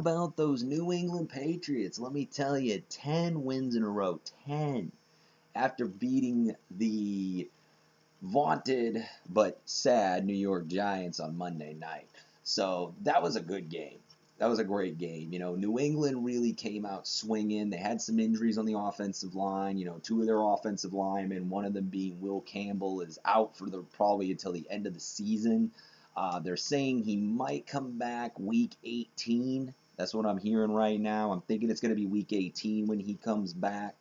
about those New England Patriots? Let me tell you, 10 wins in a row. 10. After beating the vaunted but sad New York Giants on Monday night. So that was a good game. That was a great game. New England really came out swinging. They had some injuries on the offensive line. Two of their offensive linemen, one of them being Will Campbell, is out for probably until the end of the season. They're saying he might come back week 18. That's what I'm hearing right now. I'm thinking it's going to be week 18 when he comes back.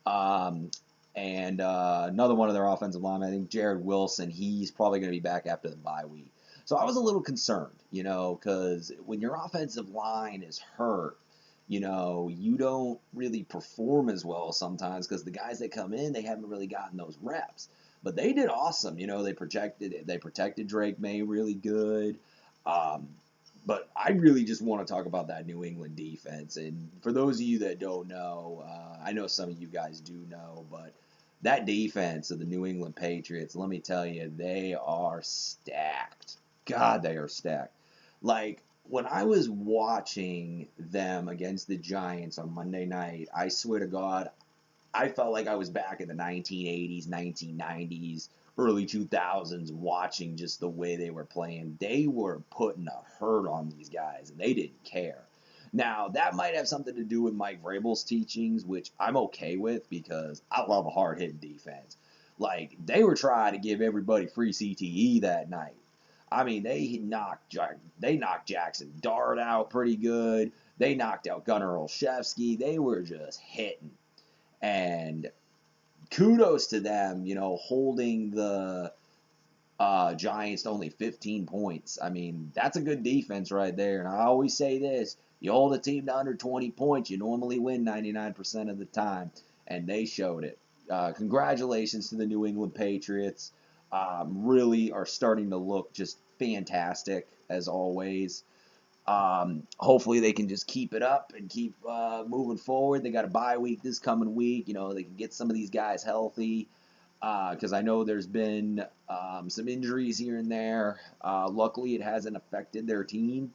And another one of their offensive linemen, I think Jared Wilson, he's probably going to be back after the bye week. So I was a little concerned, because when your offensive line is hurt, you don't really perform as well sometimes because the guys that come in, they haven't really gotten those reps. But they did awesome. They protected Drake May really good. But I really just want to talk about that New England defense. And for those of you that don't know, I know some of you guys do know, but that defense of the New England Patriots, let me tell you, they are stacked. God, they are stacked. Like, when I was watching them against the Giants on Monday night, I swear to God, I felt like I was back in the 1980s, 1990s, early 2000s watching just the way they were playing. They were putting a hurt on these guys, and they didn't care. Now, that might have something to do with Mike Vrabel's teachings, which I'm okay with because I love a hard-hitting defense. Like, they were trying to give everybody free CTE that night. I mean, they knocked Jackson Dart out pretty good. They knocked out Gunnar Olszewski. They were just hitting. And kudos to them, holding the Giants to only 15 points. I mean, that's a good defense right there. And I always say this, you hold a team to under 20 points, you normally win 99% of the time. And they showed it. Congratulations to the New England Patriots. Really are starting to look just fantastic, as always. Hopefully they can just keep it up and keep moving forward. They got a bye week this coming week. They can get some of these guys healthy because I know there's been some injuries here and there. Luckily, it hasn't affected their team.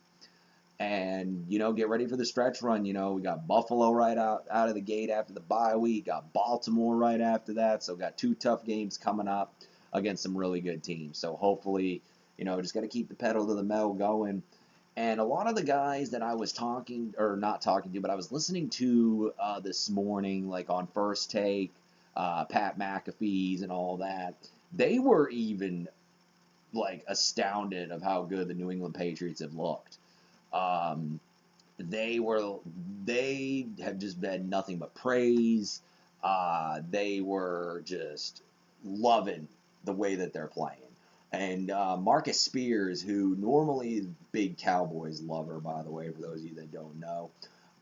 And, get ready for the stretch run. We got Buffalo right out of the gate after the bye week. Got Baltimore right after that. So got 2 tough games coming up against some really good teams. So hopefully, just got to keep the pedal to the metal going. And a lot of the guys that I was not talking to, but I was listening to this morning, like on First Take, Pat McAfee's and all that, they were even like astounded of how good the New England Patriots have looked. They have just been nothing but praise. They were just loving the way that they're playing. And Marcus Spears, who normally is a big Cowboys lover, by the way, for those of you that don't know.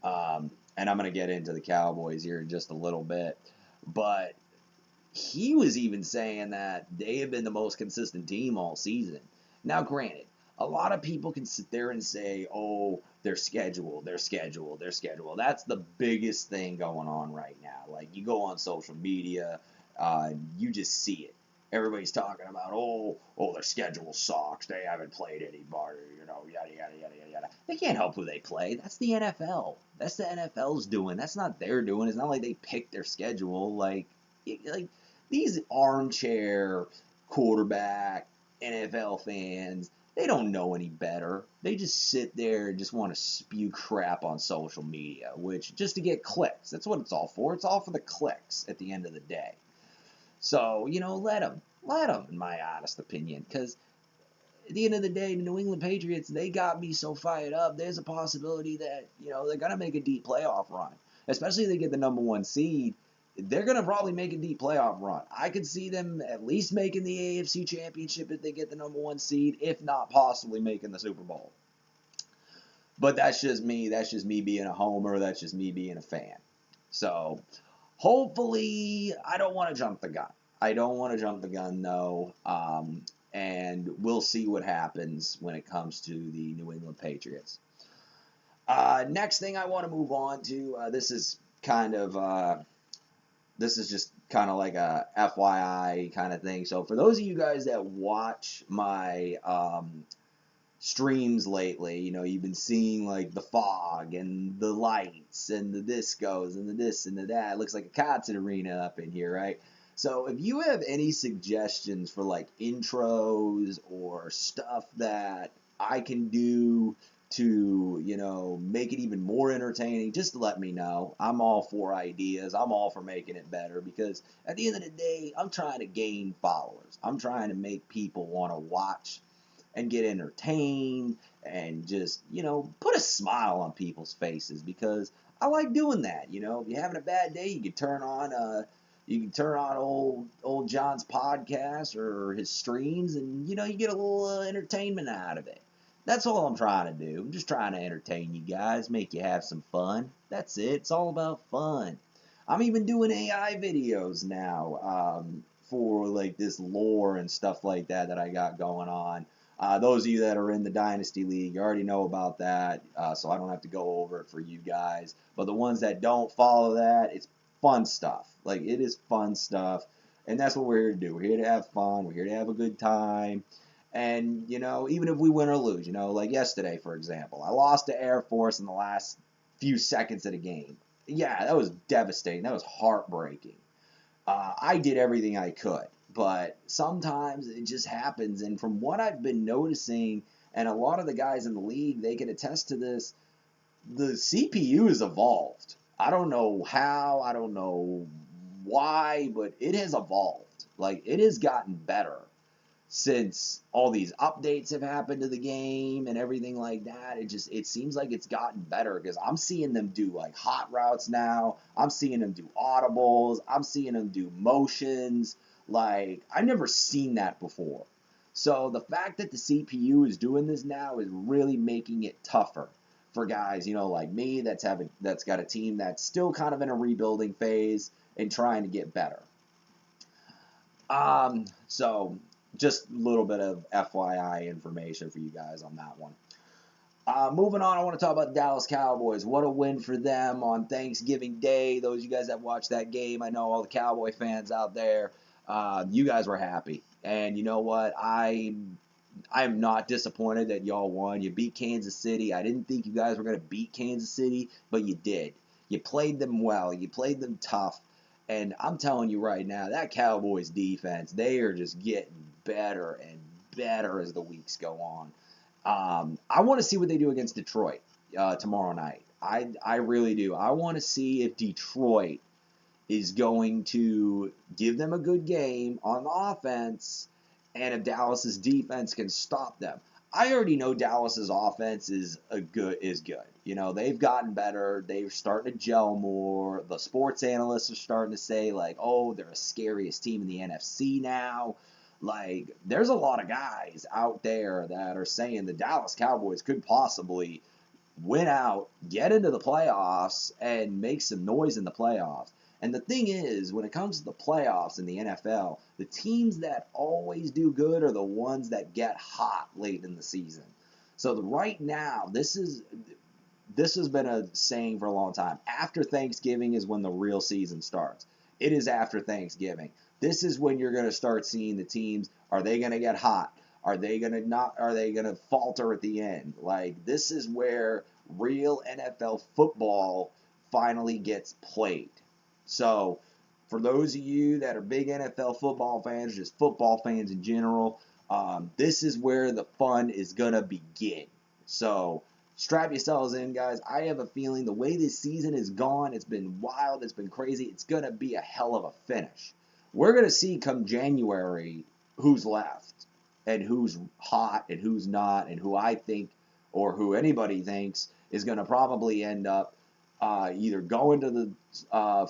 And I'm going to get into the Cowboys here in just a little bit. But he was even saying that they have been the most consistent team all season. Now, granted, a lot of people can sit there and say, oh, their schedule. That's the biggest thing going on right now. Like, you go on social media, you just see it. Everybody's talking about, oh, their schedule sucks. They haven't played anybody, yada, yada, yada, yada, yada. They can't help who they play. That's the NFL. That's the NFL's doing. That's not their doing. It's not like they picked their schedule. Like these armchair quarterback NFL fans, they don't know any better. They just sit there and just want to spew crap on social media, which just to get clicks. That's what it's all for. It's all for the clicks at the end of the day. So, let them, in my honest opinion, because at the end of the day, the New England Patriots, they got me so fired up. There's a possibility that, they're going to make a deep playoff run, especially if they get the number 1 seed. They're going to probably make a deep playoff run. I could see them at least making the AFC Championship if they get the number 1 seed, if not possibly making the Super Bowl. But that's just me. That's just me being a homer. That's just me being a fan. So, hopefully, I don't want to jump the gun. Though. And we'll see what happens when it comes to the New England Patriots. Next thing I want to move on to, this is just kind of like a FYI kind of thing. So for those of you guys that watch my streams lately. You've been seeing like the fog and the lights and the discos and the this and the that. It looks like a concert arena up in here, right? So if you have any suggestions for like intros or stuff that I can do to, make it even more entertaining, just let me know. I'm all for ideas. I'm all for making it better because at the end of the day, I'm trying to gain followers. I'm trying to make people want to watch and get entertained and just, put a smile on people's faces because I like doing that. If you're having a bad day, you can turn on old John's podcast or his streams, and you get a little entertainment out of it. That's all I'm trying to do. I'm just trying to entertain you guys, make you have some fun. That's it. It's all about fun. I'm even doing AI videos now for like this lore and stuff like that I got going on. Those of you that are in the Dynasty League, you already know about that, so I don't have to go over it for you guys. But the ones that don't follow that, it's fun stuff. Like, it is fun stuff, and that's what we're here to do. We're here to have fun. We're here to have a good time. And, even if we win or lose, like yesterday, for example, I lost to Air Force in the last few seconds of the game. Yeah, that was devastating. That was heartbreaking. I did everything I could, but sometimes it just happens. And from what I've been noticing, and a lot of the guys in the league, they can attest to this, the CPU has evolved. I don't know how, I don't know why, but it has evolved. Like, it has gotten better since all these updates have happened to the game and everything like that. It seems like it's gotten better because I'm seeing them do like hot routes now. I'm seeing them do audibles. I'm seeing them do motions. Like, I've never seen that before. So the fact that the CPU is doing this now is really making it tougher for guys, like me that's got a team that's still kind of in a rebuilding phase and trying to get better. So just a little bit of FYI information for you guys on that one. Moving on, I want to talk about the Dallas Cowboys. What a win for them on Thanksgiving Day. Those of you guys that watched that game, I know all the Cowboy fans out there, you guys were happy. And you know what? I'm not disappointed that y'all won. You beat Kansas City. I didn't think you guys were going to beat Kansas City, but you did. You played them well. You played them tough. And I'm telling you right now, that Cowboys defense, they are just getting better and better as the weeks go on. I want to see what they do against Detroit tomorrow night. I really do. I want to see if Detroit is going to give them a good game on the offense and if Dallas's defense can stop them. I already know Dallas's offense is good. They've gotten better. They're starting to gel more. The sports analysts are starting to say like, "Oh, they're a scariest team in the NFC now." Like, there's a lot of guys out there that are saying the Dallas Cowboys could possibly win out, get into the playoffs, and make some noise in the playoffs. And the thing is, when it comes to the playoffs in the NFL, the teams that always do good are the ones that get hot late in the season. So right now, this has been a saying for a long time. After Thanksgiving is when the real season starts. It is after Thanksgiving. This is when you're going to start seeing the teams. Are they going to get hot? Are they going to not? Are they going to falter at the end? Like, this is where real NFL football finally gets played. So, for those of you that are big NFL football fans, just football fans in general, this is where the fun is going to begin. So, strap yourselves in, guys. I have a feeling the way this season is gone, it's been wild, it's been crazy. It's going to be a hell of a finish. We're going to see come January who's left and who's hot and who's not, and who I think or who anybody thinks is going to probably end up either going to the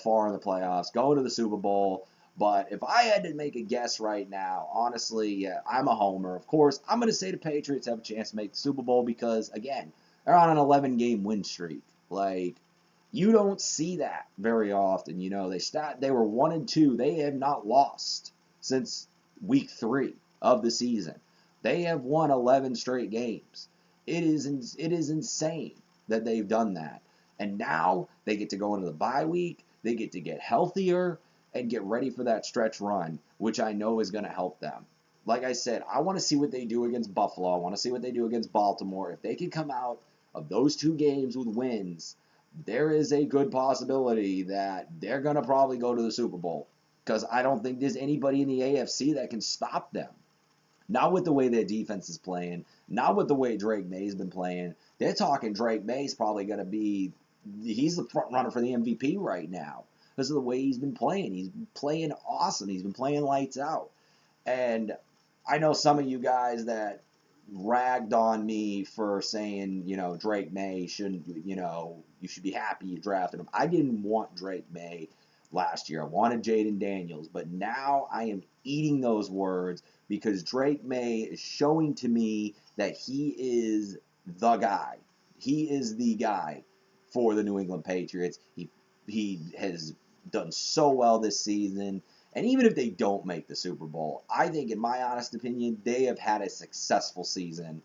far in the playoffs, going to the Super Bowl. But if I had to make a guess right now, honestly, yeah, I'm a homer. Of course, I'm going to say the Patriots have a chance to make the Super Bowl because, again, they're on an 11-game win streak. Like, you don't see that very often. They were 1-2. They have not lost since week 3 of the season. They have won 11 straight games. It is insane that they've done that. And now they get to go into the bye week. They get to get healthier and get ready for that stretch run, which I know is going to help them. Like I said, I want to see what they do against Buffalo. I want to see what they do against Baltimore. If they can come out of those two games with wins, there is a good possibility that they're going to probably go to the Super Bowl. Because I don't think there's anybody in the AFC that can stop them. Not with the way their defense is playing, not with the way Drake May's been playing. They're talking Drake May's probably going to be, he's the front runner for the MVP right now because of the way he's been playing. He's been playing awesome. He's been playing lights out. And I know some of you guys that ragged on me for saying, Drake May shouldn't, you should be happy you drafted him. I didn't want Drake May last year. I wanted Jaden Daniels, but now I am eating those words because Drake May is showing to me that he is the guy. He is the guy for the New England Patriots. He has done so well this season. And even if they don't make the Super Bowl, I think, in my honest opinion, they have had a successful season,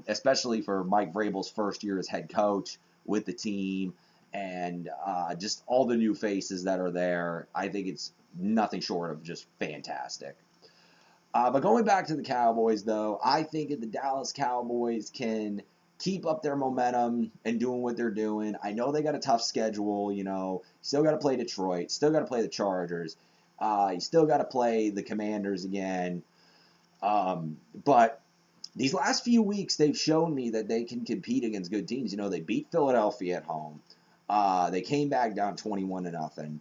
especially for Mike Vrabel's first year as head coach with the team and just all the new faces that are there. I think it's nothing short of just fantastic. But going back to the Cowboys, though, I think if the Dallas Cowboys can keep up their momentum and doing what they're doing, I know they got a tough schedule. Still got to play Detroit, still got to play the Chargers, you still got to play the Commanders again. But these last few weeks, they've shown me that they can compete against good teams. They beat Philadelphia at home. They came back down 21-0.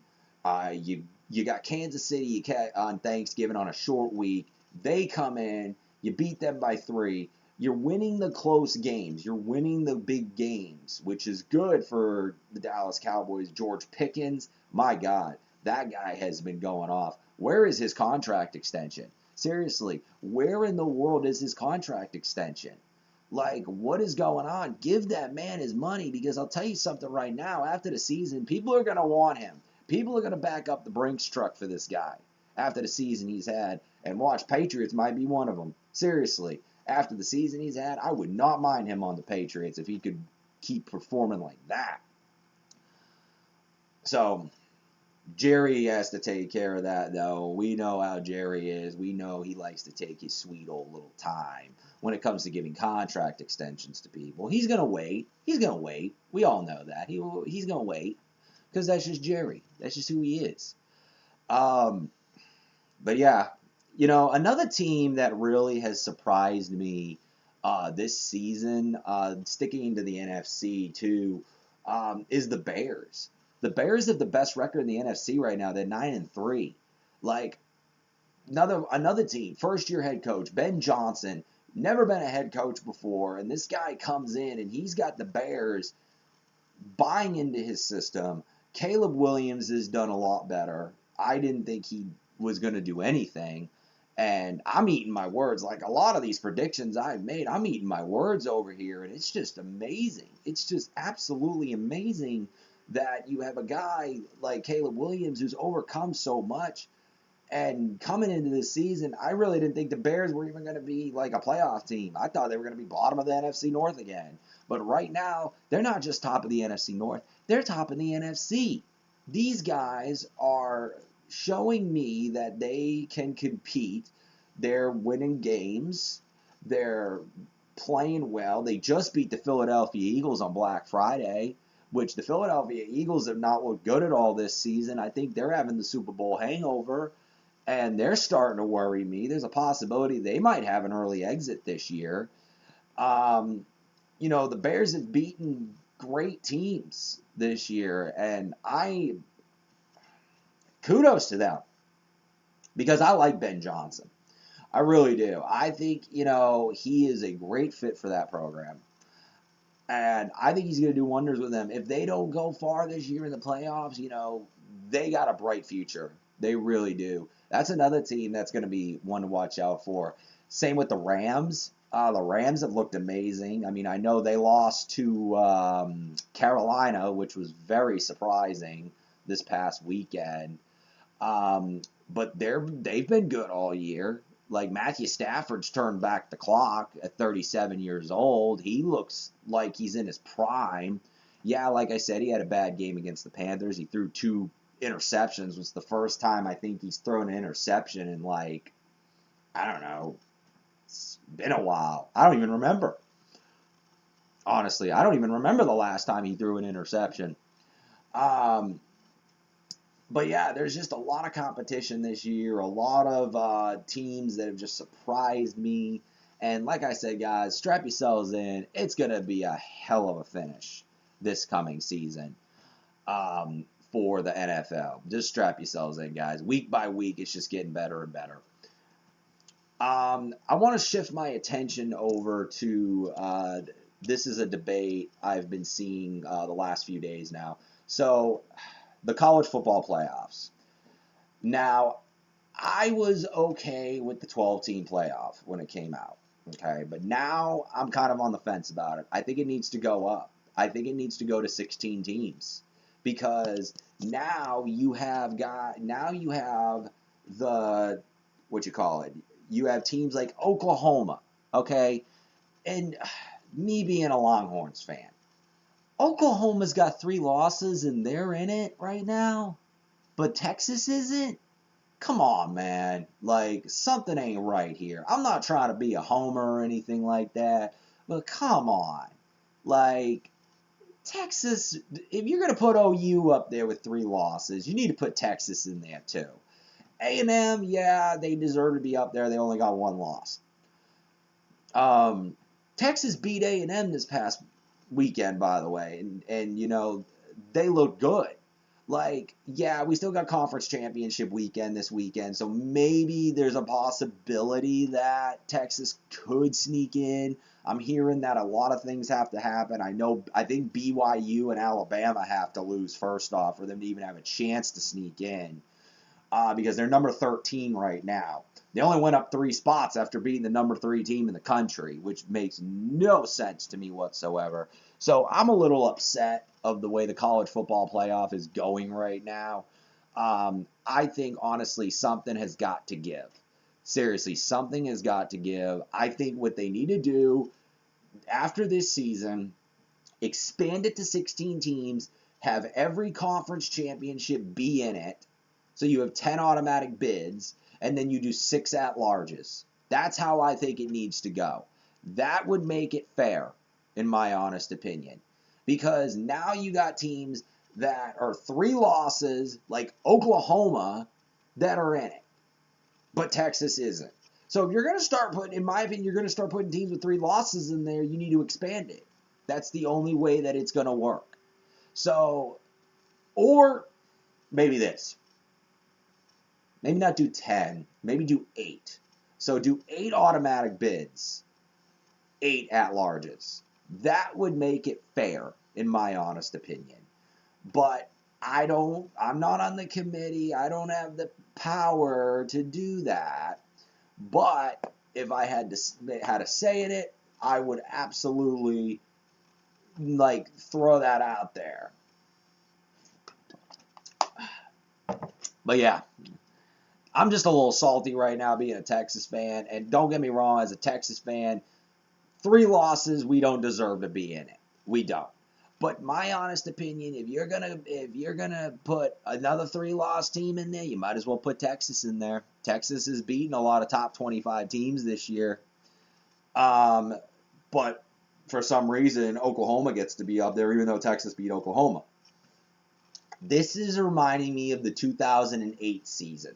You got Kansas City on Thanksgiving on a short week. They come in, you beat them by 3. You're winning the close games. You're winning the big games, which is good for the Dallas Cowboys. George Pickens, my God, that guy has been going off. Where is his contract extension? Seriously, where in the world is his contract extension? Like, what is going on? Give that man his money, because I'll tell you something right now. After the season, people are going to want him. People are going to back up the Brinks truck for this guy after the season he's had. And watch, Patriots might be one of them. Seriously, after the season he's had, I would not mind him on the Patriots if he could keep performing like that. So, Jerry has to take care of that, though. We know how Jerry is. We know he likes to take his sweet old little time when it comes to giving contract extensions to people. He's going to wait. He's going to wait. We all know that. He's going to wait because that's just Jerry. That's just who he is. But yeah, another team that really has surprised me this season, sticking to the NFC too, is the Bears. The Bears have the best record in the NFC right now. They're 9-3. Like, another team, first year head coach Ben Johnson, never been a head coach before, and this guy comes in and he's got the Bears buying into his system. Caleb Williams has done a lot better. I didn't think he was going to do anything. And I'm eating my words. Like a lot of these predictions I've made, I'm eating my words over here. And it's just amazing. It's just absolutely amazing that you have a guy like Caleb Williams who's overcome so much. And coming into this season, I really didn't think the Bears were even going to be like a playoff team. I thought they were going to be bottom of the NFC North again. But right now, they're not just top of the NFC North. They're top of the NFC. These guys are showing me that they can compete. They're winning games. They're playing well. They just beat the Philadelphia Eagles on Black Friday, which the Philadelphia Eagles have not looked good at all this season. I think they're having the Super Bowl hangover, and they're starting to worry me. There's a possibility they might have an early exit this year. The Bears have beaten great teams this year, and kudos to them because I like Ben Johnson. I really do. I think, he is a great fit for that program. And I think he's going to do wonders with them. If they don't go far this year in the playoffs, they got a bright future. They really do. That's another team that's going to be one to watch out for. Same with the Rams. The Rams have looked amazing. I mean, I know they lost to Carolina, which was very surprising this past weekend. But they've been good all year. Like Matthew Stafford's turned back the clock at 37 years old. He looks like he's in his prime. Yeah, like I said, he had a bad game against the Panthers. He threw 2 interceptions. It was the first time I think he's thrown an interception in like I don't know. It's been a while. I don't even remember. Honestly, I don't even remember the last time he threw an interception. Um, but yeah, there's just a lot of competition this year, a lot of teams that have just surprised me. And like I said, guys, strap yourselves in. It's going to be a hell of a finish this coming season for the NFL. Just strap yourselves in, guys. Week by week, it's just getting better and better. I want to shift my attention over to this is a debate I've been seeing the last few days now. So, the college football playoffs. Now, I was okay with the 12-team playoff when it came out. Okay, but now I'm kind of on the fence about it. I think it needs to go up. I think it needs to go to 16 teams because now you have the what you call it. You have teams like Oklahoma, okay? And me being a Longhorns fan, Oklahoma's got 3 losses and they're in it right now, but Texas isn't. Come on, man. Like, something ain't right here. I'm not trying to be a homer or anything like that, but come on. Like, Texas, if you're going to put OU up there with 3 losses, you need to put Texas in there too. A&M, yeah, they deserve to be up there. They only got 1 loss. Texas beat A&M this past weekend, by the way, and you know, they look good. Like, yeah, we still got conference championship weekend this weekend, so maybe there's a possibility that Texas could sneak in. I'm hearing that a lot of things have to happen. I think BYU and Alabama have to lose first off for them to even have a chance to sneak in, because they're number 13 right now. They only went up 3 spots after beating the number 3 team in the country, which makes no sense to me whatsoever. So I'm a little upset of the way the college football playoff is going right now. I think, honestly, something has got to give. Seriously, something has got to give. I think what they need to do after this season, expand it to 16 teams, have every conference championship be in it, so you have 10 automatic bids, and then you do 6 at-larges. That's how I think it needs to go. That would make it fair, in my honest opinion. Because now you got teams that are 3 losses, like Oklahoma, that are in it. But Texas isn't. So if you're going to start putting, in my opinion, you're going to start putting teams with 3 losses in there, you need to expand it. That's the only way that it's going to work. So, or maybe this. Maybe not do 10, maybe do 8. So do 8 automatic bids, 8 at-larges. That would make it fair, in my honest opinion. But I'm not on the committee. I don't have the power to do that. But if I had a say in it, I would absolutely throw that out there. But yeah, I'm just a little salty right now being a Texas fan. And don't get me wrong, as a Texas fan, 3 losses, we don't deserve to be in it. We don't. But my honest opinion, if you're gonna put another 3-loss team in there, you might as well put Texas in there. Texas has beaten a lot of top 25 teams this year. But for some reason, Oklahoma gets to be up there, even though Texas beat Oklahoma. This is reminding me of the 2008 season.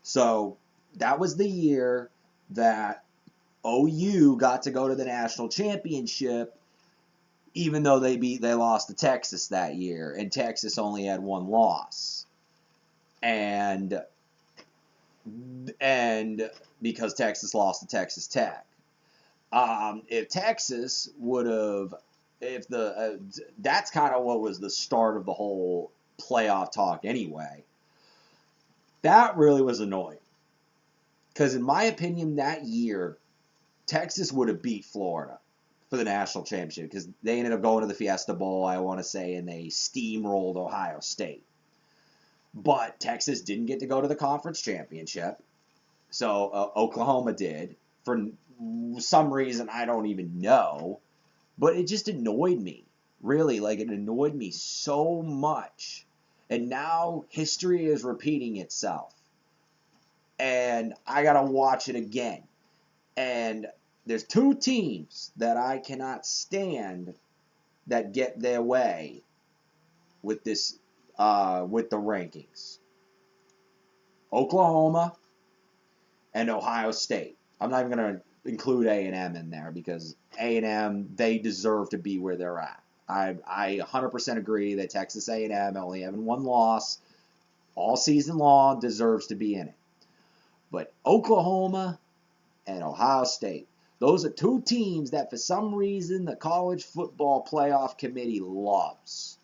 So that was the year that OU got to go to the national championship, even though they lost to Texas that year, and Texas only had 1 loss. And because Texas lost to Texas Tech. If Texas would have, that's kind of what was the start of the whole playoff talk anyway. That really was annoying. Because in my opinion, that year, Texas would have beat Florida for the national championship because they ended up going to the Fiesta Bowl, I want to say, and they steamrolled Ohio State. But Texas didn't get to go to the conference championship, so Oklahoma did. For some reason, I don't even know, but it just annoyed me. Really, it annoyed me so much. And now history is repeating itself. And and I got to watch it again. And there's two teams that I cannot stand that get their way with this, with the rankings. Oklahoma and Ohio State. I'm not even going to include A&M in there because A&M, they deserve to be where they're at. I 100% agree that Texas A&M, only having one loss all season long, deserves to be in it. But Oklahoma and Ohio State, those are two teams that for some reason the College Football Playoff Committee loves.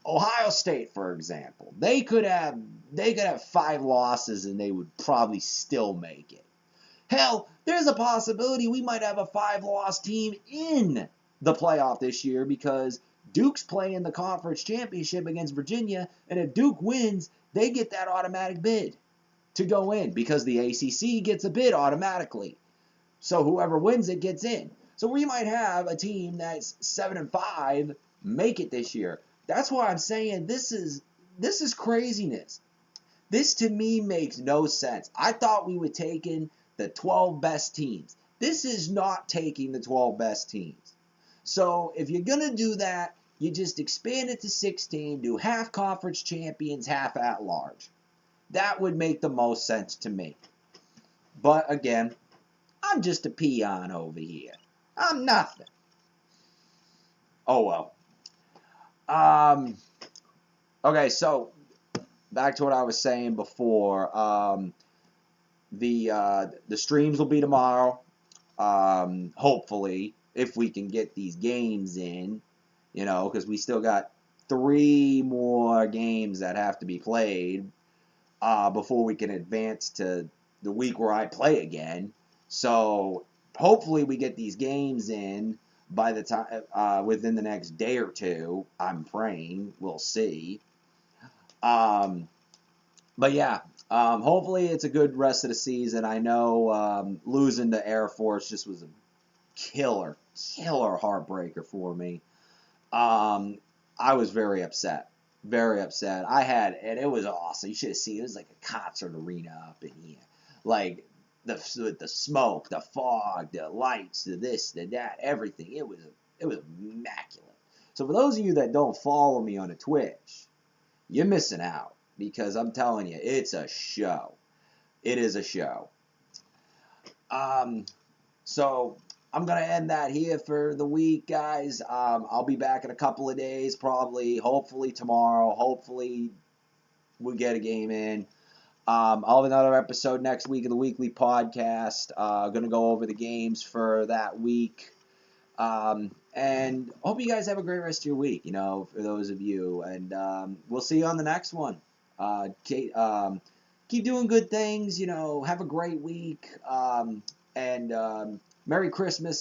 Ohio State, for example, they could have 5 losses and they would probably still make it. Hell, there's a possibility we might have a 5-loss team in the playoff this year because Duke's playing the conference championship against Virginia, and if Duke wins, they get that automatic bid to go in because the ACC gets a bid automatically. So whoever wins it gets in. So we might have a team that's 7-5 make it this year. That's why I'm saying this is craziness. This to me makes no sense. I thought we were taking the 12 best teams. This is not taking the 12 best teams. So if you're going to do that, you just expand it to 16, do half conference champions, half at large. That would make the most sense to me. But again, I'm just a peon over here. I'm nothing. Oh well. Okay, so back to what I was saying before. The streams will be tomorrow. Hopefully, if we can get these games in, because we still got 3 more games that have to be played before we can advance to the week where I play again. So hopefully we get these games in by the time within the next day or two. I'm praying. We'll see. But yeah, hopefully it's a good rest of the season. I know losing to Air Force just was a killer heartbreaker for me. I was very upset. Very upset. And it was awesome. You should have seen it. It was like a concert arena up in here. Like, the smoke, the fog, the lights, the this, the that, everything. It was immaculate. So for those of you that don't follow me on the Twitch, you're missing out. Because I'm telling you, it's a show. It is a show. So I'm going to end that here for the week, guys. I'll be back in a couple of days, probably, hopefully tomorrow. Hopefully we'll get a game in. I'll have another episode next week of the weekly podcast. Going to go over the games for that week. And hope you guys have a great rest of your week, for those of you. And we'll see you on the next one. Keep doing good things, have a great week. And Merry Christmas.